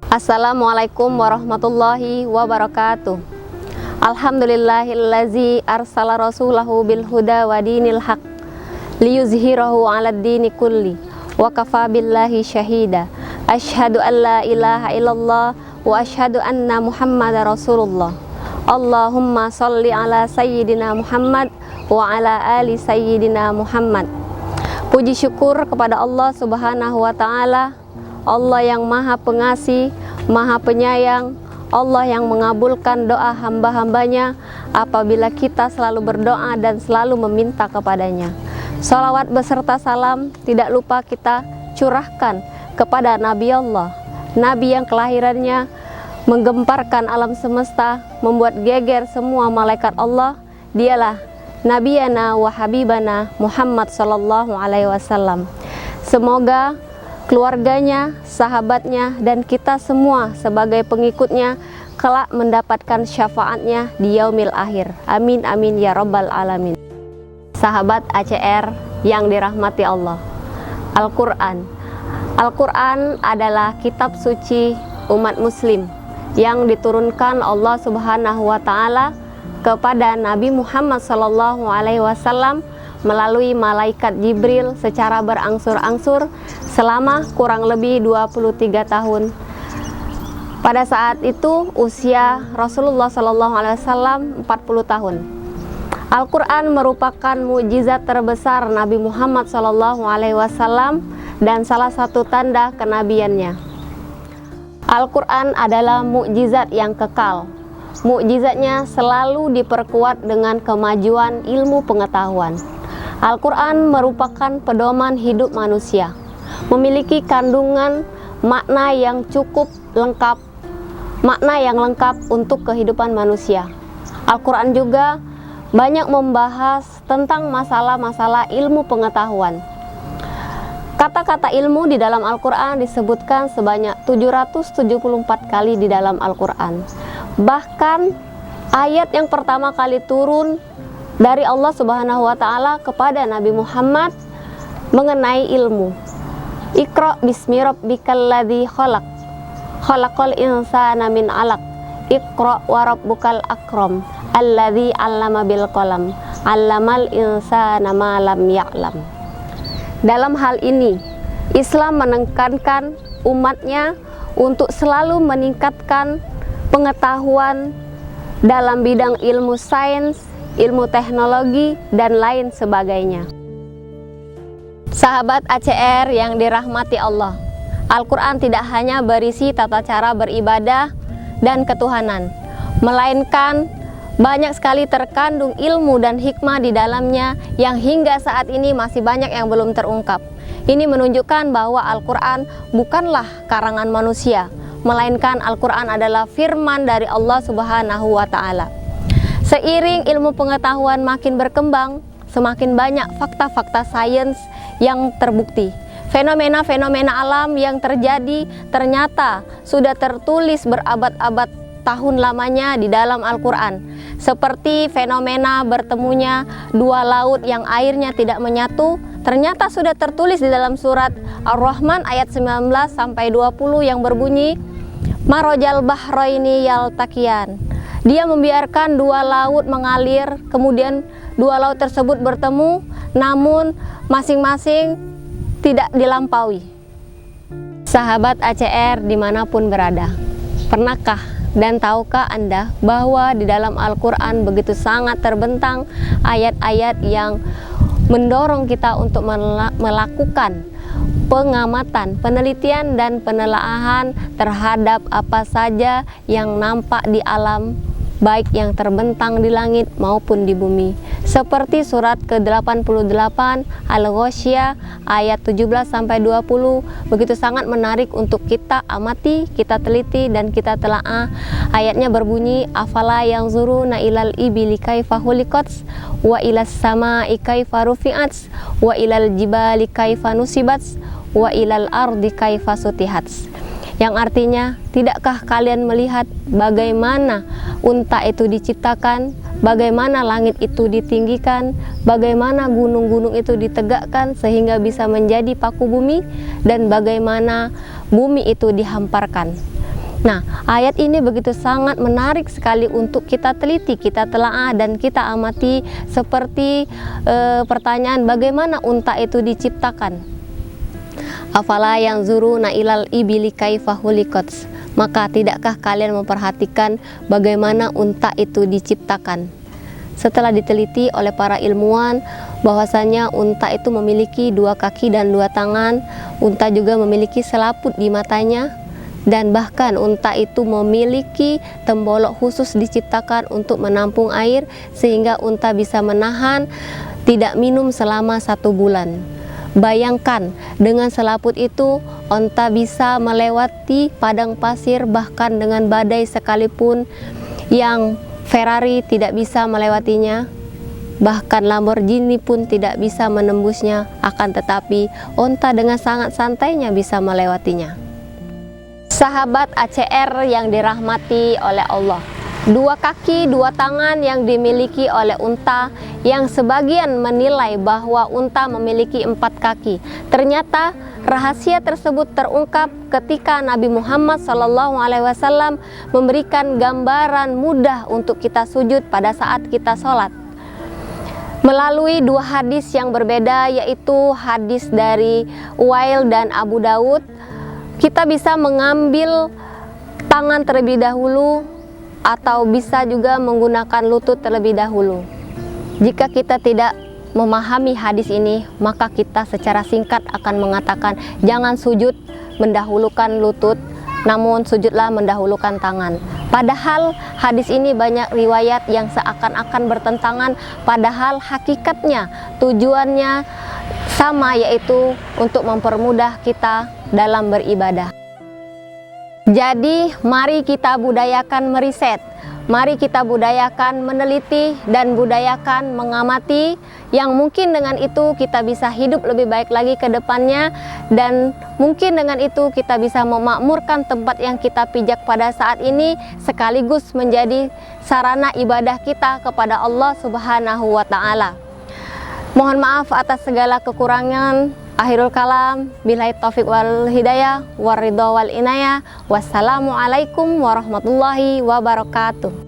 Assalamualaikum warahmatullahi wabarakatuh. Alhamdulillahillazi arsala rasulahu bil huda wa dinil haq liyuzhirahu 'alad dini kulli wa kafa billahi syahida. Asyhadu an la ilaha illallah wa asyhadu anna Muhammadar Rasulullah. Allahumma sholli ala sayyidina Muhammad wa ala ali sayyidina Muhammad. Puji syukur kepada Allah Subhanahu wa taala, Allah yang Maha Pengasih, Maha Penyayang, Allah yang mengabulkan doa hamba-hambanya apabila kita selalu berdoa dan selalu meminta kepadanya. Sholawat beserta salam tidak lupa kita curahkan kepada Nabi Allah, Nabi yang kelahirannya menggemparkan alam semesta, membuat geger semua malaikat Allah. Dialah Nabiyana wa Habibana Muhammad sallallahu alaihi wasallam. Semoga keluarganya, sahabatnya, dan kita semua sebagai pengikutnya kelak mendapatkan syafaatnya di yaumil akhir. Amin amin ya rabbal alamin. Sahabat ACR yang dirahmati Allah, Al-Quran. Al-Quran adalah kitab suci umat muslim yang diturunkan Allah Subhanahu wa taala kepada Nabi Muhammad sallallahu alaihi wasallam melalui malaikat Jibril secara berangsur-angsur selama kurang lebih 23 tahun. Pada saat itu usia Rasulullah sallallahu alaihi wasallam 40 tahun. Al-Quran merupakan mukjizat terbesar Nabi Muhammad sallallahu alaihi wasallam dan salah satu tanda kenabiannya. Al-Quran adalah mukjizat yang kekal. Mukjizatnya selalu diperkuat dengan kemajuan ilmu pengetahuan. Al-Quran merupakan pedoman hidup manusia, memiliki kandungan makna yang cukup lengkap, makna yang lengkap untuk kehidupan manusia. Al-Quran juga banyak membahas tentang masalah-masalah ilmu pengetahuan. Kata-kata ilmu di dalam Al-Quran disebutkan sebanyak 774 kali di dalam Al-Quran. Bahkan ayat yang pertama kali turun dari Allah Subhanahu wa taala kepada Nabi Muhammad mengenai ilmu. Iqra bismi rabbikal ladzi khalaq. Khalaqal insana min 'alaq. Iqra wa rabbukal akram. Alladzi 'allama bil qalam. 'Allamal insana ma lam ya'lam. Dalam hal ini, Islam menekankan umatnya untuk selalu meningkatkan pengetahuan dalam bidang ilmu sains, ilmu teknologi, dan lain sebagainya. Sahabat ACR yang dirahmati Allah, Al-Quran tidak hanya berisi tata cara beribadah dan ketuhanan, melainkan banyak sekali terkandung ilmu dan hikmah di dalamnya yang hingga saat ini masih banyak yang belum terungkap. Ini menunjukkan bahwa Al-Quran bukanlah karangan manusia, melainkan Al-Quran adalah firman dari Allah Subhanahu wa ta'ala. Seiring ilmu pengetahuan makin berkembang, semakin banyak fakta-fakta sains yang terbukti. Fenomena-fenomena alam yang terjadi ternyata sudah tertulis berabad-abad tahun lamanya di dalam Al-Quran. Seperti fenomena bertemunya dua laut yang airnya tidak menyatu, ternyata sudah tertulis di dalam surat Ar-Rahman ayat 19 sampai 20 yang berbunyi, Marojal bahraini yaltaqiyan. Dia membiarkan dua laut mengalir, kemudian dua laut tersebut bertemu, namun masing-masing tidak dilampaui. Sahabat ACR dimanapun berada, pernahkah dan tahukah Anda bahwa di dalam Al-Quran begitu sangat terbentang ayat-ayat yang mendorong kita untuk melakukan pengamatan, penelitian, dan penelaahan terhadap apa saja yang nampak di alam, baik yang terbentang di langit maupun di bumi. Seperti surat ke-88 Al-Ghasyiyah ayat 17-20 begitu sangat menarik untuk kita amati, kita teliti, dan kita telaah. Ayatnya berbunyi, afala yanzuruna ilal ibili kaifa khuliqat wa ilas samai kaifa rufi'at wa ilal jibali kaifa nusibat wa ilal ardi kaifa sutihat. Yang artinya, tidakkah kalian melihat bagaimana unta itu diciptakan, bagaimana langit itu ditinggikan, bagaimana gunung-gunung itu ditegakkan sehingga bisa menjadi paku bumi, dan bagaimana bumi itu dihamparkan. Nah, ayat ini begitu sangat menarik sekali untuk kita teliti, kita telaah dan kita amati, seperti pertanyaan bagaimana unta itu diciptakan. Afala yanzuruna ilal ibili kaifa khuliqat. Maka tidakkah kalian memperhatikan bagaimana unta itu diciptakan? Setelah diteliti oleh para ilmuwan bahwasanya unta itu memiliki 2 kaki dan 2 tangan, unta juga memiliki selaput di matanya, dan bahkan unta itu memiliki tembolok khusus diciptakan untuk menampung air sehingga unta bisa menahan tidak minum selama 1 bulan. Bayangkan dengan selaput itu unta bisa melewati padang pasir bahkan dengan badai sekalipun yang Ferrari tidak bisa melewatinya, bahkan Lamborghini pun tidak bisa menembusnya, akan tetapi unta dengan sangat santainya bisa melewatinya. Sahabat ACR yang dirahmati oleh Allah, 2 kaki 2 tangan yang dimiliki oleh unta, yang sebagian menilai bahwa unta memiliki 4 kaki. Ternyata rahasia tersebut terungkap ketika Nabi Muhammad SAW memberikan gambaran mudah untuk kita sujud pada saat kita sholat. Melalui 2 hadis yang berbeda, yaitu hadis dari Uwail dan Abu Daud, kita bisa mengambil tangan terlebih dahulu atau bisa juga menggunakan lutut terlebih dahulu. Jika kita tidak memahami hadis ini, maka kita secara singkat akan mengatakan jangan sujud mendahulukan lutut, namun sujudlah mendahulukan tangan. Padahal hadis ini banyak riwayat yang seakan-akan bertentangan, padahal hakikatnya tujuannya sama, yaitu untuk mempermudah kita dalam beribadah. Jadi mari kita budayakan meriset, mari kita budayakan meneliti dan budayakan mengamati, yang mungkin dengan itu kita bisa hidup lebih baik lagi ke depannya, dan mungkin dengan itu kita bisa memakmurkan tempat yang kita pijak pada saat ini, sekaligus menjadi sarana ibadah kita kepada Allah Subhanahu wa Ta'ala. Mohon maaf atas segala kekurangan. Akhirul kalam, billahi taufiq wal hidayah, waridho wal inayah. Wassalamualaikum warahmatullahi wabarakatuh.